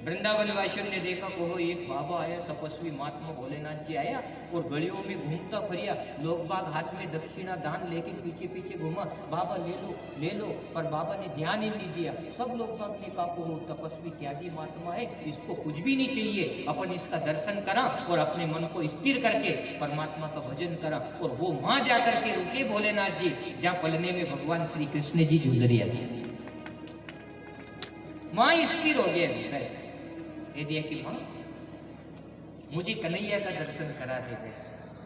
वृंदावन वासियों ने देखा को एक बाबा आया, तपस्वी महात्मा भोलेनाथ जी आया और गलियों में घूमता फिरिया, लोग बाग हाथ में दक्षिणा दान लेके पीछे पीछे घूमा, बाबा ले लो, पर बाबा ने ध्यान ही नहीं दिया। सब लोग बाग ने कहा को तपस्वी त्यागी महात्मा है, इसको कुछ भी नहीं चाहिए, अपन इसका दर्शन करा और अपने मन को स्थिर करके परमात्मा का भजन करा। और वो वहां जाकर के रुके भोलेनाथ जी जहां पलने में भगवान श्री कृष्ण जी झुलरिया दिया, मां स्थिर हो गया। ये दिया कि मां मुझे कन्हैया का दर्शन करा दे।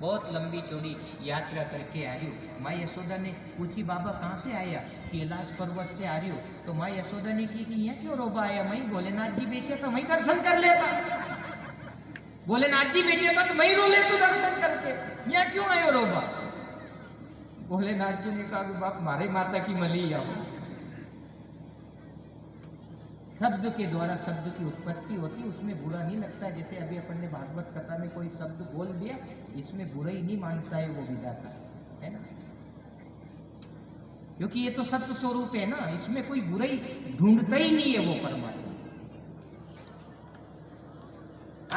बहुत लंबी चौड़ी यात्रा करके आ रही हो। माँ यशोदा ने पूछी बाबा कहाँ से आया? कैलाश पर्वत से आ रही हो। तो माँ यशोदा ने की कि यहाँ क्यों रोबा आया? मैं भोलेनाथ जी बैठे तो मैं दर्शन कर लेता, भोलेनाथ जी बैठे था तो मैं रो ले तो दर्शन करके, यहाँ क्यों आयो रोबा? भोलेनाथ जी ने कहा बाप मारे माता की मली आओ। शब्द के द्वारा शब्द की उत्पत्ति होती, उसमें बुरा नहीं लगता। जैसे अभी अपन ने भागवत कथा में कोई शब्द बोल दिया, इसमें बुराई नहीं मानता है वो विधाता, है ना, क्योंकि ये तो सत्य स्वरूप है ना, इसमें कोई बुराई ढूंढता ही नहीं है वो परमात्मा।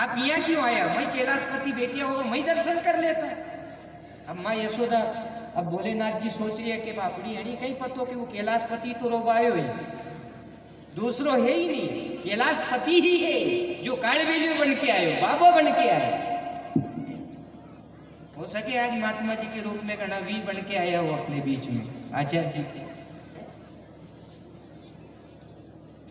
आप यहाँ क्यों आया? मैं कैलाशपति बैठे होगा, मैं दर्शन कर लेता। अब माँ यशोदा, अब भोलेनाथ जी सोच रही है कि बापड़ी हनी कहीं पतो कि वो कैलाशपति तो रोग आयो ही, दूसरो है ही नहीं, कैलाशपति ही है जो कालबेलियो बन के आयो, बाबा बन के आए। हो सके आज महात्मा जी के रूप में घना भी बन के आया हो अपने बीच में आचार्य जी।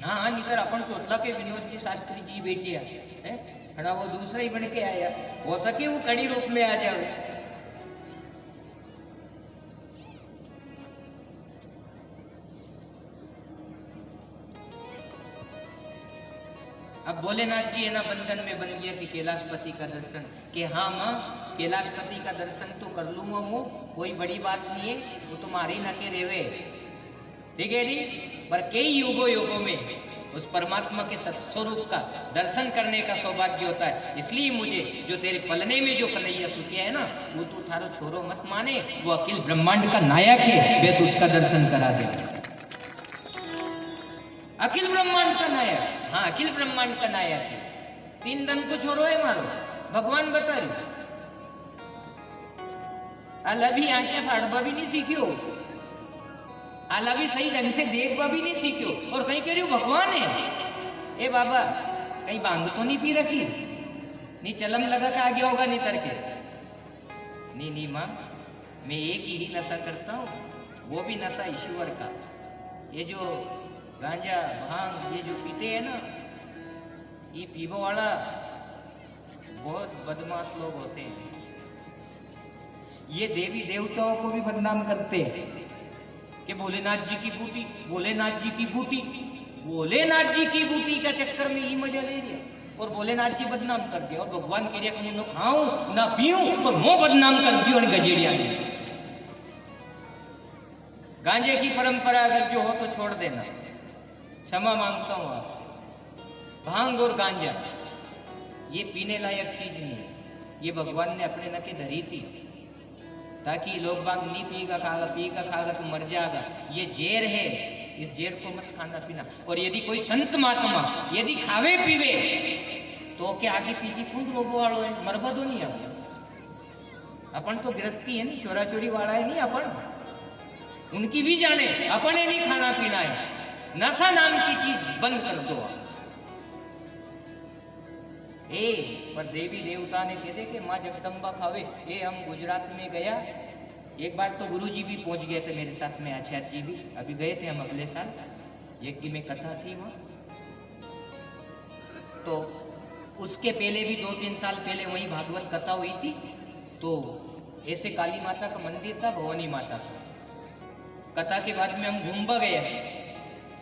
हाँ निकर अपन सोचला के विनोद जी शास्त्री जी बेटिया है खड़ा, वो दूसरा ही बन के आया। हो सके वो कड़ी रूप में आ जाए। अब भोलेनाथ जी है ना बंधन में बन गया कि कैलाशपति का दर्शन, कि हाँ माँ कैलाशपति का दर्शन तो कर लूंगा वो, कोई बड़ी बात नहीं है, वो तुम्हारी न के रेवे, ठीक है जी। पर कई युगों में उस परमात्मा के सत्स्वरूप का दर्शन करने का सौभाग्य होता है। इसलिए मुझे जो तेरे पलने में जो कन्हैया सुतिया है ना, वो तू थारो छोरो मत माने, वो अखिल ब्रह्मांड का नायक है, बस उसका दर्शन करा दे। अखिल ब्रह्मांड का नायक, हाँ अखिल ब्रह्मांड का नायक है। 3 दिन को छोरो है मारो, भगवान बता रही अभी आंखें फाड़वा भी नहीं सीखियो, आला भी सही ढंग से देखवा भी नहीं सीखियो, और कहीं कह रही हो भगवान है। ए बाबा कहीं भांग तो नहीं पी रखी? नहीं चलम लगा के आगे होगा नहीं तरके? नहीं माँ मैं एक ही नशा करता हूँ, वो भी नशा ईश्वर का। ये जो गांजा भांग ये जो पीते हैं ना, ये पीबो वाला बहुत बदमाश लोग होते हैं। ये देवी देवताओं को भी बदनाम करते हैं कि भोलेनाथ जी की बूटी, भोलेनाथ जी की बूटी, भोलेनाथ जी की बूटी का चक्कर में ही मजा ले लिया और भोलेनाथ जी बदनाम कर दिया। और भगवान के लिए न खाऊं ना पीऊं और वो बदनाम कर दी और गजेड़िया दी। गांजे की परंपरा अगर जो हो तो छोड़ देना, क्षमा मांगता हूं आपसे। भांग और गांजा ये पीने लायक चीज नहीं है, ये भगवान ने अपने नके धरी थी ताकि लोग बाग नहीं पीगा खागा तो मर जाएगा। ये जेर है, इस जेर को मत खाना पीना। और यदि कोई संत महात्मा यदि खावे पीवे तो क्या आगे पीछे कौन रोगो वालों है, मरबा दो नहीं अपन तो गृहस्थी है नहीं, चोरा चोरी वाला है नहीं अपन, उनकी भी जाने अपन है नहीं खाना पीना है। नशा नाम की चीज बंद कर दो पर देवी देवता ने कह दे कि माँ जगदम्बा खावे। हम गुजरात में गया एक बार, तो गुरुजी भी पहुंच गए थे मेरे साथ में, आचार्य जी भी अभी गए थे हम अगले साल। एक की में कथा थी वहां, तो उसके पहले भी 2-3 साल पहले वहीं भागवत कथा हुई थी। तो ऐसे काली माता का मंदिर था, भवानी माता का। कथा के बाद में हम घूमबा गए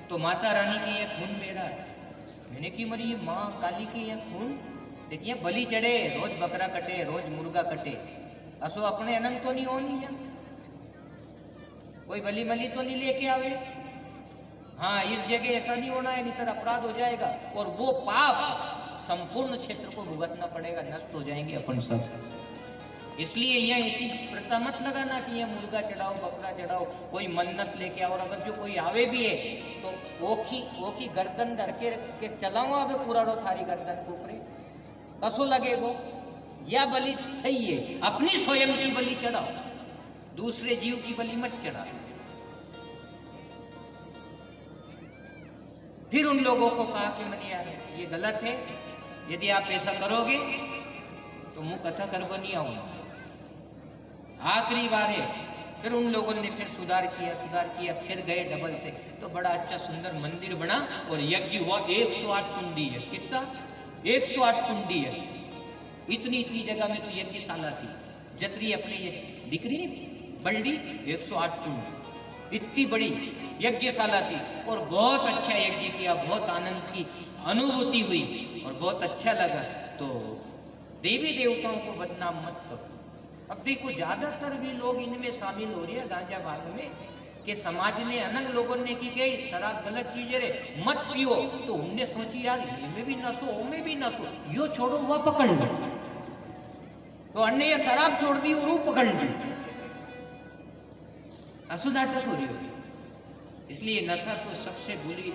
तो माता रानी के ये खून बह रहा है। मैंने की मरी ये माँ काली की ये खून देखिए, बलि चढ़े, रोज बकरा कटे, रोज मुर्गा कटे, असो अपने अनंत तो नहीं हो नहीं है, कोई बलि मली तो नहीं लेके आवे। हाँ इस जगह ऐसा नहीं होना है, नहीं तो अपराध हो जाएगा और वो पाप संपूर्ण क्षेत्र को भुगतना पड़ेगा, नष्ट हो जाएंगे अपन सब। इसलिए यहाँ ऐसी प्रथा मत लगाना कि यहाँ मुर्गा चढ़ाओ, बकरा चढ़ाओ, कोई मन्नत लेके आओ। और अगर जो कोई आवे भी है तो वो की गर्दन धर के चलाओ, आवे कुराड़ो थारी गर्दन को ऊपरे कसो लगे वो। या बलि सही है, अपनी स्वयं की बलि चढ़ाओ, दूसरे जीव की बलि मत चढ़ाओ। फिर उन लोगों को कहा कि मन यार ये गलत है, यदि आप ऐसा करोगे तो मुंह कथा करवा नहीं आऊंगा। आखिरी बार है। फिर उन लोगों ने फिर सुधार किया, फिर गए डबल से, तो बड़ा अच्छा सुंदर मंदिर बना और यज्ञ हुआ। 108 कुंडी है। कितना? 108 कुंडी है। इतनी जगह में तो यज्ञशाला थी। जत्री अपनी दिख रही नहीं बल्डी, 108 कुंडी, इतनी बड़ी यज्ञशाला थी। और बहुत अच्छा यज्ञ किया, बहुत आनंद की अनुभूति हुई और बहुत अच्छा लगा। तो देवी देवताओं को बदनाम मत करो। अब देखो ज्यादातर भी लोग इनमें शामिल हो रहे हैं गांजा भाग में, कि समाज ने अनंग लोगों ने की गई शराब गलत चीज है, मत पियो। तो उनने सोची यार इनमें भी नशो, उनमें भी नशो, यो छोड़ो वह पकड़ लो। तो अन्य ये शराब छोड़ दी और वो पकड़ ली। असुनाटक हो रही हो। इसलिए नशा तो सबसे बुरी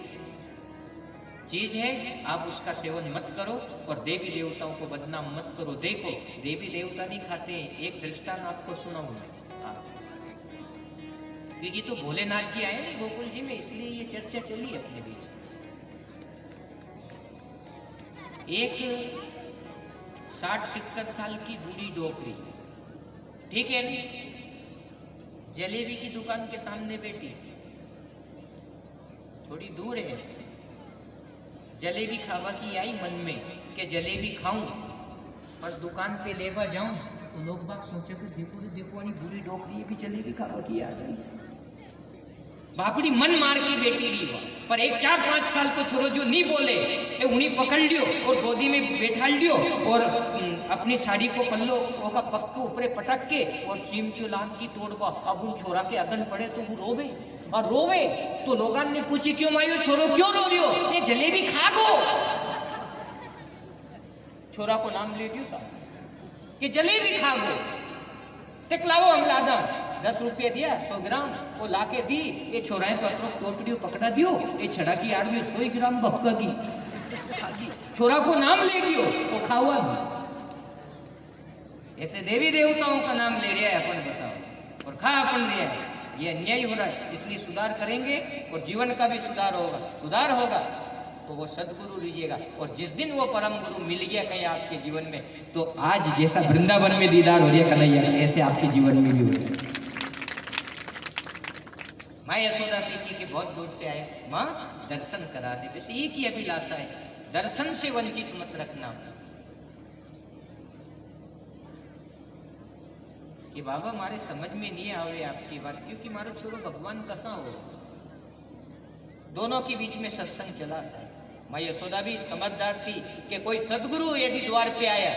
चीज है, आप उसका सेवन मत करो और देवी देवताओं को बदनाम मत करो। देखो देवी देवता नहीं खाते। एक दृष्टांत आपको सुनाऊं मैं, क्योंकि तो भोलेनाथ जी आए ना गोकुल जी में, इसलिए ये चर्चा चली अपने बीच। एक 60-70 साल की बूढ़ी डोकरी, ठीक है, जलेबी की दुकान के सामने बैठी, थोड़ी दूर है, जलेबी खावा की आई मन में कि जलेबी खाऊं, पर दुकान पे लेवा जाऊं तो लोग बाग सोचे कि देखो बुरी डोकरी भी जलेबी खावा की आ गई। बापड़ी मन मार के बेटी रही हुआ, पर एक 4-5 साल को छोरो जो नहीं बोले उन्हीं पकड़ लियो और गोदी में बैठा लियो और अपनी साड़ी को पल्लो का पक्के ऊपरे पटक के और कीमती लाख की तोड़ को अब उन छोरा के अगन पड़े तो वो रोवे और रोवे। तो लोगों ने पूछी क्यों मायो छोरो क्यों रो रही हो? ये जलेबी खा गो। छोरा को नाम ले दियो साहब कि जलेबी खा गो। टिकलाओ हम लादा 10 रुपये दिया 100 ग्राम वो लाके दी। ये छोरा है तो टोटड़ियों पकड़ा दियो, ये छड़ा की आड़ में 100 ग्राम भपका की छोरा को नाम ले दियो तो खावा। ऐसे देवी देवताओं का नाम ले रहा है अपन, बताओ, और खा अपन रहा है। ये अन्याय हो रहा है। इसलिए सुधार करेंगे और जीवन का भी सुधार होगा तो वो सदगुरु लीजिएगा। और जिस दिन वो परम गुरु मिल गया कहीं आपके जीवन में, तो आज जैसा वृंदावन में दीदार हो रही है कन्हैया, ऐसे आपके जीवन में भी हो रहा है। माँ यशोदा सीखी के बहुत दूर से आए, माँ दर्शन करा दे। बस एक ही अभिलाषा है, दर्शन से वंचित मत रखना कि बाबा हमारे समझ में नहीं आवे आपकी बात, क्योंकि मारो छोरो भगवान कसा हो। दोनों के बीच में सत्संग चला सा। माँ यशोदा भी समझदार थी कि कोई सदगुरु यदि द्वार पे आया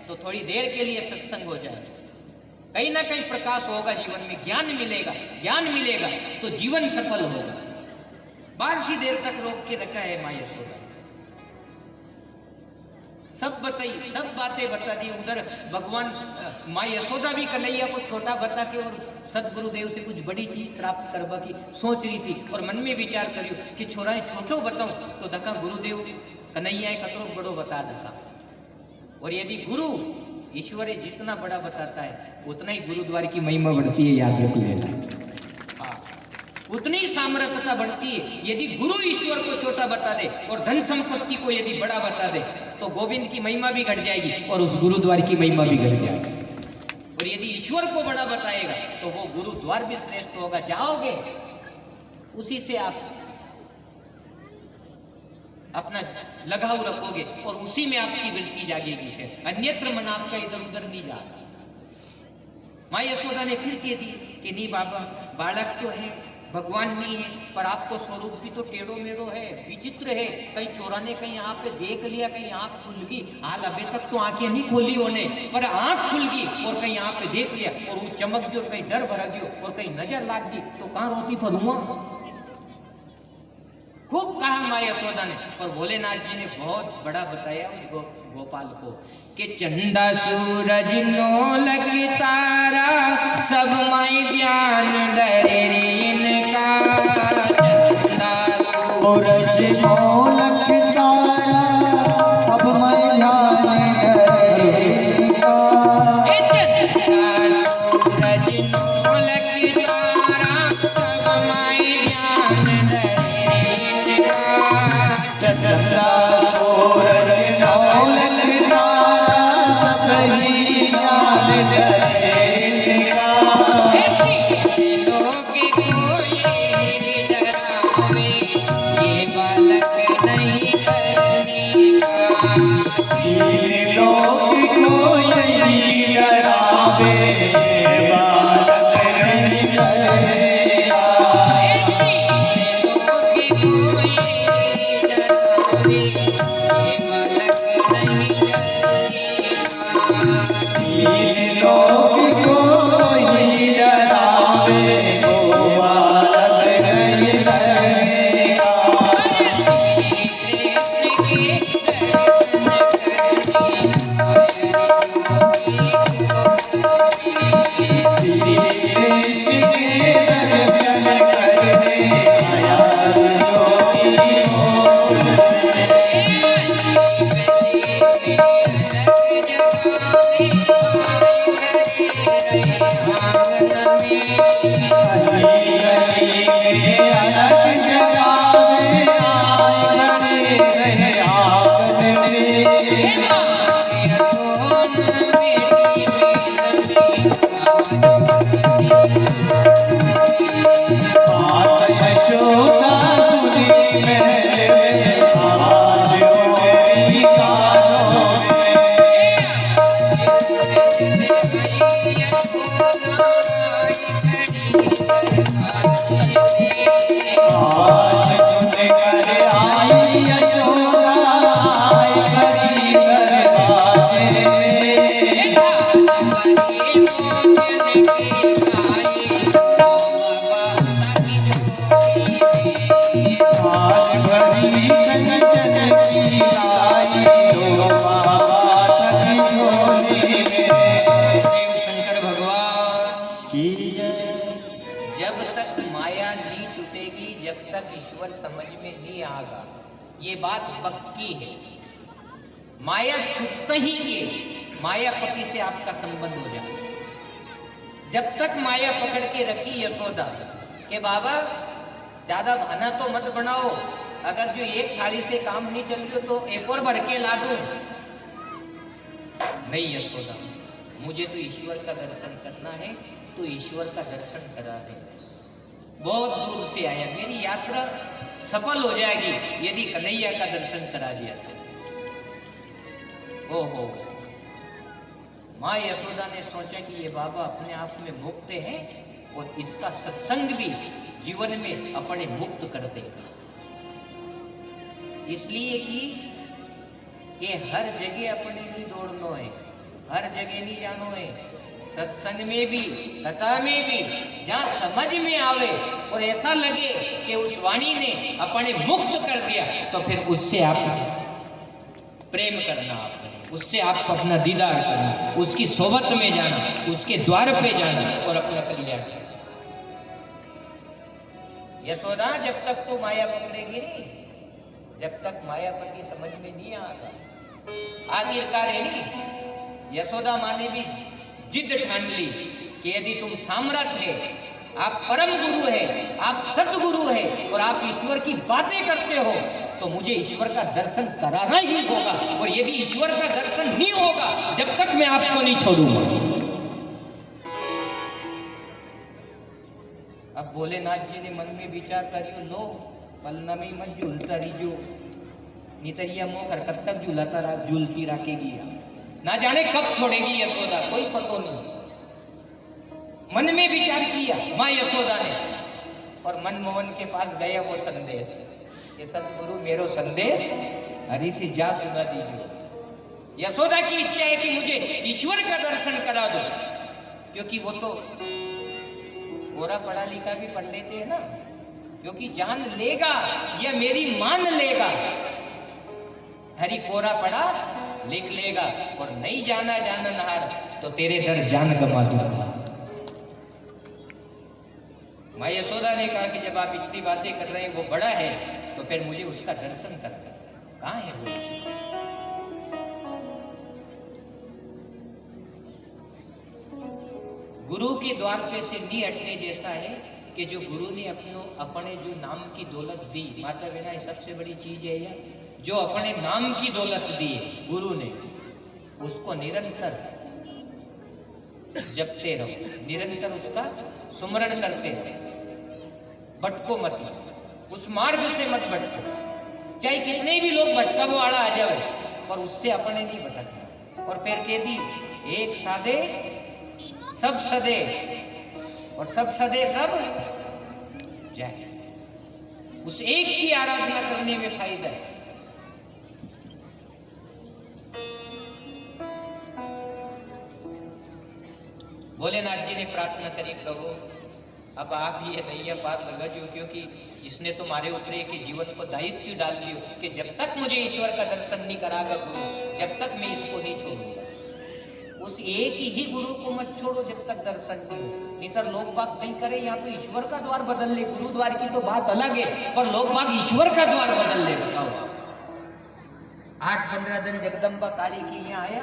तो थोड़ी देर के लिए सत्संग हो जाए, कहीं ना कहीं प्रकाश होगा जीवन में, ज्ञान मिलेगा तो जीवन सफल होगा। 12 देर तक रोक के रखा है माँ यशोदा, सब बताई, सब बातें बता दी। उधर भगवान माँ यशोदा भी कन्हैया को छोटा बता के और सदगुरुदेव से कुछ बड़ी चीज प्राप्त करवा की सोच रही थी और मन में विचार करियो कि छोरा छोटो बताऊं तो दका गुरुदेव कन्हैया कतरो बड़ो बता दका। और यदि गुरु ईश्वर जितना बड़ा बताता है उतना ही गुरुद्वार की महिमा बढ़ती है, याद रख लेना। उतनी सामर्थ्यता बढ़ती है। यदि गुरु ईश्वर को छोटा बता दे और धन संपत्ति को यदि बड़ा बता दे तो गोविंद की महिमा भी घट जाएगी और उस गुरुद्वार की महिमा भी घट जाएगी। और यदि ईश्वर को बड़ा बताएगा तो वो गुरुद्वार भी श्रेष्ठ होगा। जाओगे उसी से आप अपना लगाव रखोगे और उसी में आपकी वृत्ति जागेगी, है अन्यत्र मन आपका इधर उधर नहीं जाता। माँ यशोदा ने फिर कह दी कि नहीं बाबा, बालक तो है, भगवान नहीं है, पर आपको स्वरूप भी तो टेढ़ो मेढ़ो है, विचित्र है। कहीं चोरा ने कहीं आंख देख लिया, कहीं आंख खुल गई। हाल अभी तक तो आंखें नहीं खोली होने, पर आंख खुल गई और कहीं आंख देख लिया और वो चमक गई और कहीं डर भरा गयो और कहीं नजर लाग गई तो कहाँ रोती फरुआ। खूब कहा माँ यशोदा ने। और भोलेनाथ जी ने बहुत बड़ा बताया उस गोपाल को कि चंदा सूरज नौलख तारा सब माई ज्ञान डरे इनका। चंदा सूरज नौलख तारा सब माई ज्ञान डरे इनका। चंदा सूरज नौलख तारा सब माई ज्ञान डरे इनका। चंदा सूरज नौलख तारा सब ही ज्ञान डरे इनका। लोग कोई डरावे ये बालक नहीं करने का। लोग कोई डरावे ये बालक नहीं करने का। लोग कोई डरावे ये बालक नहीं करने का। लोग कोई डरावे वो बालक नहीं करने का। श्री कृष्ण के दर्शन करने आया जोगी समझ में नहीं आएगा। ये बात पक्की है। माया छूटते ही के मायापति से आपका संबंध हो जाए। जब तक माया पकड़ के रखी यशोदा के बाबा ज्यादा बहाना तो मत बनाओ, अगर जो एक थाली से काम नहीं चल रही हो तो एक और भर के ला दूं। नहीं यशोदा, मुझे तो ईश्वर का दर्शन करना है, तो ईश्वर का दर्शन करा दे। बहुत दूर से आया, मेरी यात्रा सफल हो जाएगी यदि कन्हैया का दर्शन करा दिया तो। ओहो, माँ यशोदा ने सोचा कि ये बाबा अपने आप में मुक्त है और इसका सत्संग भी जीवन में अपने मुक्त कर देगा। इसलिए कि हर जगह अपने नहीं दौड़ना है, हर जगह नहीं जानो है। सत्संग में भी, कथा में भी, जहाँ समझ में आवे और ऐसा लगे कि उस वाणी ने अपने मुक्त कर दिया, तो फिर उससे आप प्रेम करना, उससे आप अपना दीदार करना, उसकी सोबत में जाना, उसके द्वार पे जाना और अपना कल्याण करना। यशोदा, जब तक तो माया पकड़ेगी नहीं, जब तक मायापति समझ में नहीं आएगा। आखिरकार है नहीं, यशोदा माँ ने भी जिद ठान ली कि यदि तुम सामर्थ है, आप परम गुरु है, आप सतगुरु है और आप ईश्वर की बातें करते हो, तो मुझे ईश्वर का दर्शन कराना ही होगा। और यदि ईश्वर का दर्शन नहीं होगा, जब तक मैं आपको नहीं छोड़ूंगा। अब भोलेनाथ जी ने मन में विचार करियो, लो पलनमी मत झूलता रहियो, नितरिया मोह कर कब तक झूलती रखेगी, ना जाने कब छोड़ेगी यशोदा, कोई पतो नहीं। मन में विचार किया माँ यशोदा ने, और मनमोहन के पास गया वो संदेश कि सतगुरु मेरो संदेश हरि से जा सुना दीजिए। यशोदा की इच्छा है कि मुझे ईश्वर का दर्शन करा दो, क्योंकि वो तो पूरा पढ़ा लिखा भी पढ़ लेते हैं ना, क्योंकि जान लेगा या मेरी मान लेगा, हरी कोरा पड़ा लिख लेगा, और नहीं जाना जाननहार तो तेरे दर जान गमा दूंगा। माँ यशोदा ने कहा कि जब आप इतनी बातें कर रहे हैं, वो बड़ा है, तो फिर मुझे उसका दर्शन करना। कहाँ है वो? गुरु के द्वार पे से नहीं हटने जैसा है कि जो गुरु ने अपने जो नाम की दौलत दी, माता बिना सबसे बड़ी चीज है यह, जो अपने नाम की दौलत दी है गुरु ने, उसको निरंतर जपते रहो, निरंतर उसका सुमरण करते रहो, भटको मत, उस मार्ग से मत भटको। चाहे कितने भी लोग भटका वाला आ जाओ, पर उससे अपने नहीं भटकना। और फिर कह दी, एक साधे सब सदे, और सब सदे सब जाए। उस एक की आराधना करने में फायदा है। भोलेनाथ जी ने प्रार्थना करी, प्रभु अब आप ही ये नैया पार लगा जो, क्योंकि इसने तो हमारे ऊपर एक जीवन को दायित्व डाल दियो कि जब तक मुझे ईश्वर का दर्शन नहीं करागा गुरु, जब तक मैं इसको नहीं छोड़ूंगा। उस एक ही गुरु को मत छोड़ो जब तक दर्शन नहीं हो। नहीं तो लोग बाग नहीं करे, यहाँ तो ईश्वर का द्वार बदल ले, गुरु द्वार की तो बात अलग है, पर लोग बाग ईश्वर का द्वार बदल ले। बताओ, 8-15 दिन जगदम्बा काली की यहाँ आया,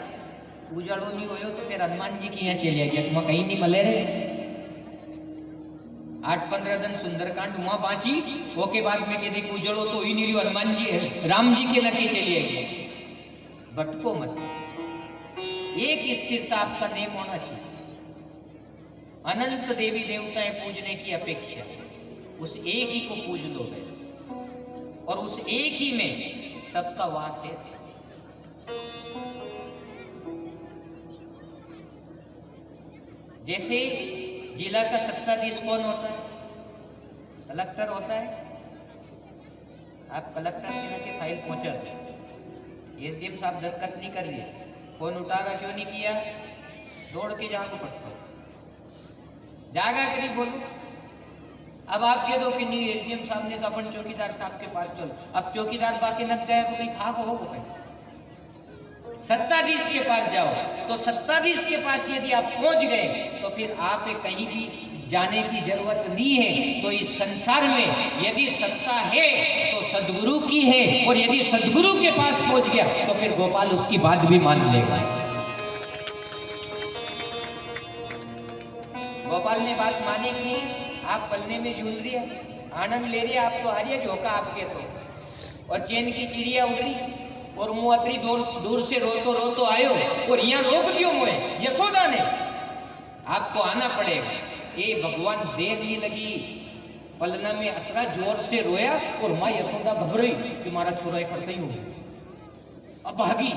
उजाड़ो नहीं हो तो फिर हनुमान जी की यहाँ चले गया, तुम कहीं नहीं मले रहे। 8-15 दिन सुंदरकांड वहां बाँची, ओके बाद में के देख उजड़ो तो ही नहीं, हनुमान जी है, राम जी के नके चलिए गए। भटको मत, एक स्थिरता आपका नेम होना चाहिए। अनंत देवी देवताएं पूजने की अपेक्षा उस एक ही को पूज लो बस, और उस एक ही में सबका वास है। जैसे जिला का सत्ताधीश कौन होता है? कलेक्टर होता है। आप कलेक्टर के नाते फाइल पहुंचा, एसडीएम साहब दस्तखत नहीं कर लिए, फोन उठागा क्यों नहीं किया? दौड़ के जाओ पड़ता, जागा के नहीं बोलो। अब आप कह दो कि नहीं एसडीएम साहब ने तो अपन चौकीदार साहब के पास चल, अब चौकीदार बाकी नक गए तो कहीं खा हो कहीं। सत्ताधीश के पास जाओ, तो सत्ताधीश के पास यदि आप पहुंच गए तो फिर आप कहीं भी जाने की जरूरत नहीं है। तो इस संसार में यदि सत्ता है तो सदगुरु की है, और यदि सदगुरु के पास पहुंच गया तो फिर गोपाल उसकी बात भी मान लेगा। गोपाल ने बात मानी कि आप पलने में झूल रही है, आनंद ले रही है, आप तो आ रही है झोंका आपके तो, और चैन की चिड़िया उड़ रही, और मुँह अतरी दूर से रोतो आयो, और यहाँ रोक दियो मोए यशोदा ने, आपको आना पड़ेगा। ये भगवान देर नहीं लगी, पलना में अतरा जोर से रोया, और माँ यशोदा घबराई कि मारा छोरा इकट्ठा ही हो गया, अब भागी।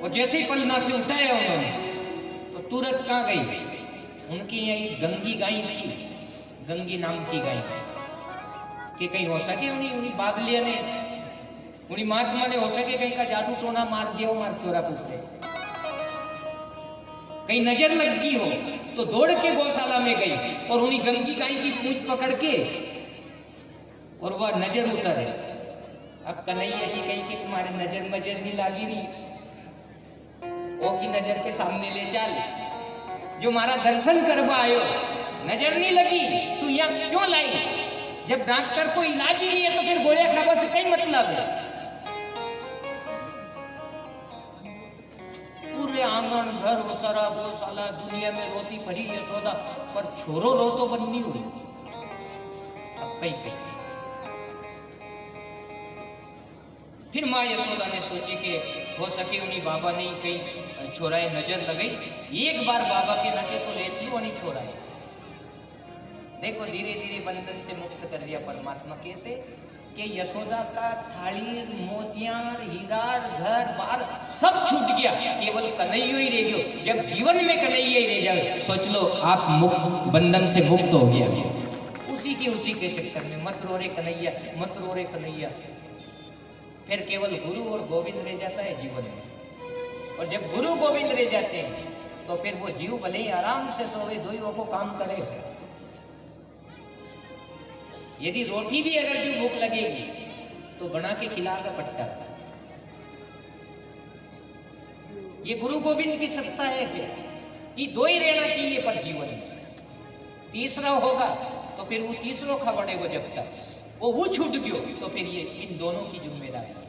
और जैसे ही पलना से उठाया उन्होंने, तो तुरंत कहाँ गई? उनकी यहाँ गंगी गाय थी, गंगी नाम की गाय, कि कहीं हो सके उन्हीं बागलिया ने, उन्हीं महात्मा ने हो सके कहीं का जादू टोना मार दिया हो, मार चोरा पुत्र, कहीं नजर लग गई हो, तो दौड़ के गौशाला में गई, और उन्हीं गंगी गाय की पूंछ पकड़ के, और वह नजर उतर। अब कन्हैया जी कहीं कि तुम्हारे नजर नहीं लागी रही, वो की नजर के सामने ले चल, जो हमारा दर्शन करवा आयो, नजर नहीं लगी, तू यहाँ क्यों लाई? जब डॉक्टर को इलाज ही नहीं है तो फिर गोलियां खावा से कई मतलब है। पूरे आंगन घर ओसारा गौशाला दुनिया में रोती भरी यशोदा, पर छोरो रो तो बंद नहीं हुई। अब कहीं फिर माँ यशोदा ने सोची कि हो सके उन्हीं बाबा ने कहीं छोराए नजर लगाई, एक बार बाबा के नके तो लेती हो नहीं छोराए। देखो धीरे धीरे बंधन से मुक्त कर दिया परमात्मा। कैसे? कि यशोदा का थाली मोतियार हीरार घर बार सब छूट गया, केवल कन्हैया ही रह गयो। जब जीवन में कन्हैया ही रह जाए, सोच लो आप मुक्त, बंधन से मुक्त हो गया। उसी के चक्कर में मत रो रे कन्हैया, मत रो रे कन्हैया। फिर केवल गुरु और गोविंद रह जाता है जीवन में, और जब गुरु गोविंद रह जाते हैं तो फिर वो जीव भले ही आराम से सोवे, दो को काम करे, यदि रोटी भी अगर जो भूख लगेगी तो बना के खिलाएगा पट्टा। ये गुरु गोविंद की सत्ता है। ये दो ही रहना चाहिए पर जीवन में, तीसरा होगा तो फिर वो तीसरों खबड़ेगो, जब तक वो छूट गयो तो फिर ये इन दोनों की जिम्मेदारी है।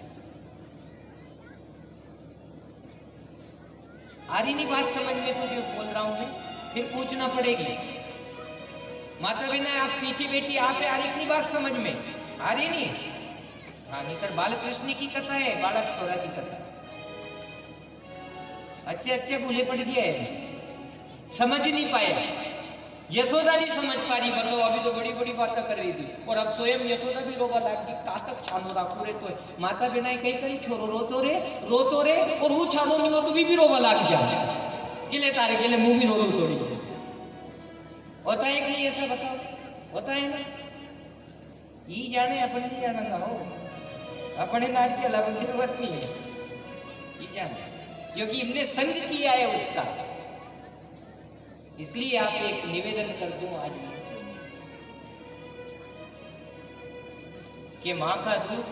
आ रही नहीं बात समझ में तुझे बोल रहा हूं मैं, फिर पूछना पड़ेगी। माता बिना आप पीछे बेटी आप आ रही नहीं बात समझ में, आ रही नहीं? हाँ, नहीं तो बाल कृष्ण की कथा है, बालक छोरा की कथा। अच्छे भूले पड़ गया है, समझ नहीं पाया। यशोदा नहीं समझ पा रही, बोलो अभी तो बड़ी बड़ी बातें कर रही थी, और अब स्वयं यशोदा भी रोवा लागी, तातक छानो राखू रे तो माता बिना कई कई छोरो रोतो रे और वो छानो नहीं हो तो भी रोवा लाग जा गिले तारे गिले मुंह भी रोलू थोड़ी। होता है कि नहीं ऐसा बताओ? होता है ना? ये जाने अपने नहीं जाना ना हो, अपने नाच के अलावा जरूरत नहीं है, ये जाने क्योंकि इनने संग किया है उसका। इसलिए आप एक निवेदन कर दूं आज कि मां का दूध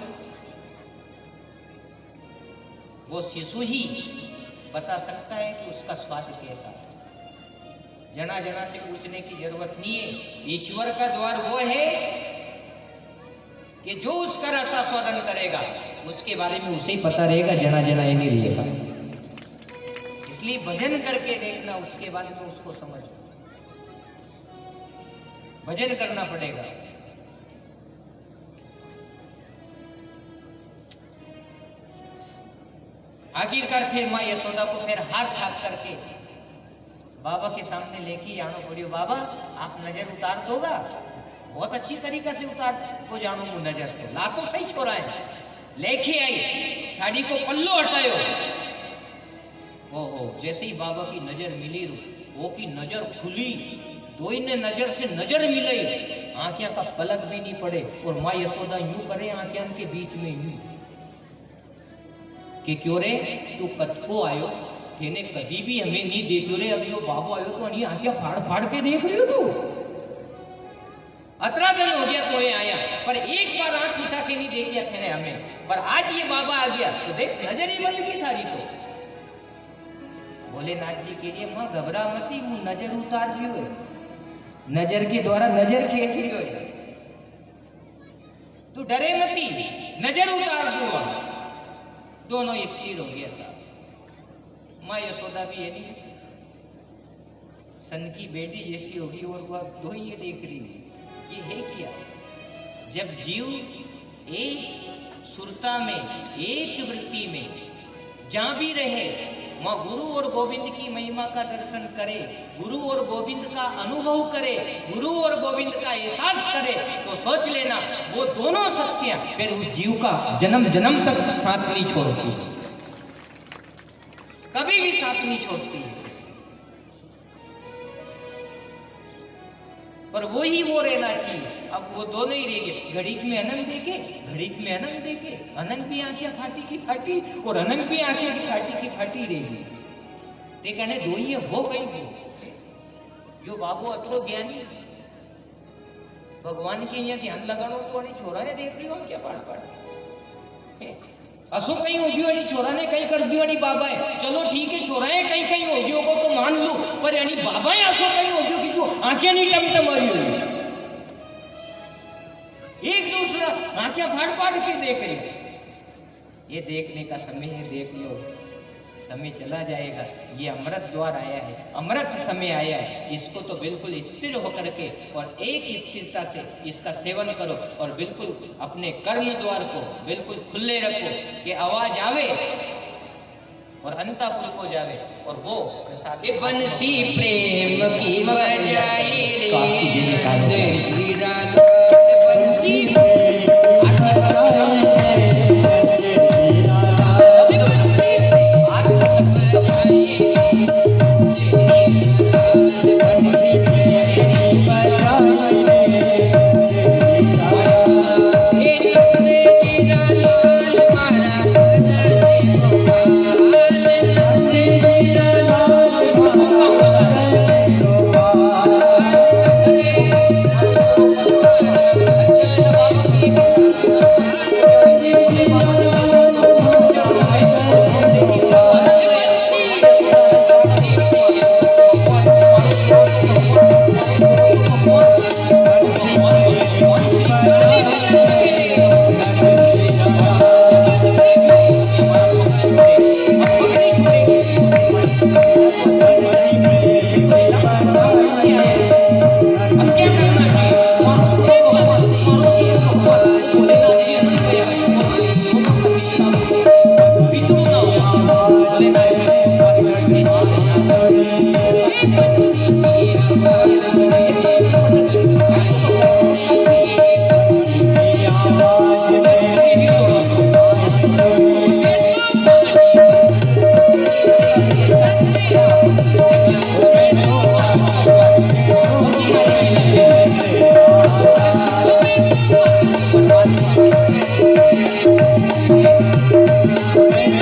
वो शिशु ही बता सकता है कि उसका स्वाद कैसा है। जना जना से पूछने की जरूरत नहीं है। ईश्वर का द्वार वो है कि जो उसका रसास्वादन करेगा उसके बारे में उसे ही पता रहेगा, जना जना ये नहीं रहेगा। इसलिए भजन करके देखना, उसके बाद में उसको समझ, भजन करना पड़ेगा। आखिरकार फिर मां यशोदा को फिर हार थाक करके बाबा के सामने लेके आना पड़ियो। बाबा आप नजर उतार दोगा? बहुत अच्छी तरीका से उतार को जानू मु नजर तो ला तो सही छोरा है। लेके आई, साड़ी को पल्लो हटायो। ओहो, जैसे ही बाबा की नजर मिली, वो की नजर खुली, दोई ने नजर से नजर मिलाई, आंखें का पलक भी नहीं पड़े, और माँ यशोदा यूं करे आंखें के बीच में यूं कि क्यों रे तू कतको आयो, तेने कभी भी हमें नहीं देखो रे, अभी वो बाबू आयो तो नहीं आंखें फाड़ फाड़ के देख रही हो तू? अतरा दिन हो गया तो ये आया, पर एक बार आंख उठा के नहीं देखिया थे हमें, पर आज ये बाबा आ गया तो देख नजर ही बन गई थारी। तो भोलेनाथ जी के लिए मां घबरा मती, मुंह नजर उतार दी हो, नजर के द्वारा नजर खींच ली हो, तू डरे मती, नजर उतार दूंगा। दोनों स्थिर हो गया साहब। मां यशोदा भी ये नहीं सन की बेटी जैसी होगी, और वह दो ही ये देख रही है, ये है क्या? जब जीव एक सुरता में, एक वृत्ति में जहां भी रहे, मां गुरु और गोविंद की महिमा का दर्शन करे, गुरु और गोविंद का अनुभव करे, गुरु और गोविंद का एहसास करे, तो सोच लेना वो दोनों शक्तियां फिर उस जीव का जन्म जन्म तक साथ नहीं छोड़ती, कभी भी साथ नहीं छोड़ती है। पर वो ही वो रहना चाहिए। अब वो दोनों ही रह गए, घड़ीक में अनंग देखे, घड़ीक में अनंग देखे, अनंग भी आंखें फाटी की फाटी और अनंग भी आंखें की फाटी रह गई। ते कहने दो ही हो कहीं को जो बाबू अतरो ज्ञानी भगवान के यहाँ ध्यान लगानो तो नहीं छोरा ने देख रही हो क्या पाड़ पाड़ असो कहीं होगी वाली छोरा ने कहीं कर दी वाली बाबा है, चलो ठीक है छोरा है कहीं कहीं होगी होगा तो मान लू, पर यानी बाबा है असो कहीं होगी कि जो आंखें नहीं टमटम मरी होगी, एक दूसरा आंखें फाड़ फाड़ के देख रही। ये देखने का समय है, देख लो, समय चला जाएगा। ये अमृत द्वार आया है, अमृत समय आया है, इसको तो बिल्कुल स्थिर होकर के और एक स्थिरता से इसका सेवन करो और बिल्कुल अपने कर्म द्वार को बिल्कुल खुले रखो कि आवाज आवे और अंतापुर को जावे और वो प्रसाद बंसी प्रेम की बजाई रे बंसी